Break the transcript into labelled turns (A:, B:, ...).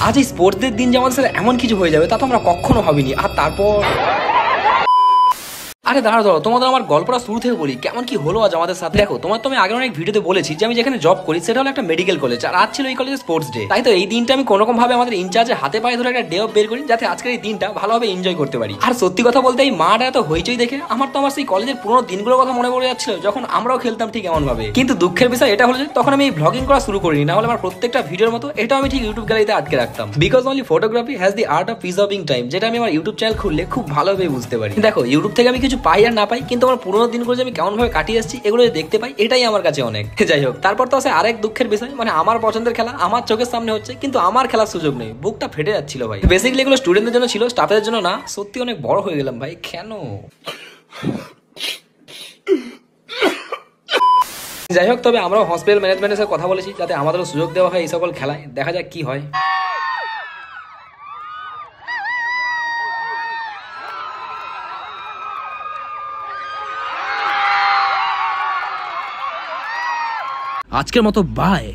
A: আজ এই স্পোর্টসদের দিন যে আমাদের সাথে এমন কিছু হয়ে যাবে তা তো আমরা কখনো ভাবিনি। আর তারপর আরে দাঁড়াও, তোমাদের আমার গল্পটা শুরু থেকে বলি কেমন কি হলো আজ আমাদের সাথে। দেখো, তোমার তো আমি আগের অনেক ভিডিওতে বলেছি যে আমি যেখানে জব করি সেটা হলো একটা মেডিকেল কলেজ, আর আজ ছিল এই কলেজে স্পোর্টস ডে। তাই তো এই দিনটা আমি কোনো রকম ভাবে আমাদের ইনচার্জে হাতে পায়ে ধরে একটা ডে অফ বের করি, যাতে আজকের এই দিনটা ভালোভাবে এনজয় করতে পারি। আর সত্যি কথা বলতে এই মাটা এত হইচই দেখে আমার সেই কলেজের পুরোনো দিনগুলোর কথা মনে পড়ে যাচ্ছিল, যখন আমরাও খেলতাম ঠিক এমন ভাবে। কিন্তু দুঃখের বিষয় এটা হলো যে তখন আমি এই ব্লগিং করা শুরু করিনি, না হলে আমার প্রত্যেকটা ভিডিওর মতো এটাও আমি ঠিক ইউটিউব গ্যালারিতে আটকে রাখতাম। Because only photography has the art of preserving time, যেটা আমি আমার ইউটিউব চ্যানেল খুললে খুব ভালোভাবে বুঝতে পারি। দেখো, ইউটিউব থেকে আমি কিছু পাই আর না পাই, কিন্তু আমার পুরোনো দিনগুলো যে আমি কেমন ভাবে কাটিয়ে এসেছি এগুলো দেখতে পাই, এটাই আমার কাছে অনেক। যাই হোক, তারপর তো আছে আরেক দুঃখের বিষয়, মানে আমার পছন্দের খেলা আমার চোখের সামনে হচ্ছে কিন্তু আমার খেলার সুযোগ নেই। বুকটা ফেটে যাচ্ছিল ভাই। বেসিক্যালি এগুলো স্টুডেন্টদের জন্য ছিল, স্টাফের জন্য না। সত্যি অনেক বড় হয়ে গেলাম ভাই, কেন? যাই হোক, তবে আমরাও হসপিটাল ম্যানেজমেন্টের সাথে কথা বলেছি যাতে আমাদেরও সুযোগ দেওয়া হয় এই সকল খেলায়। দেখা যাক কি হয়। আজকের মতো বাই।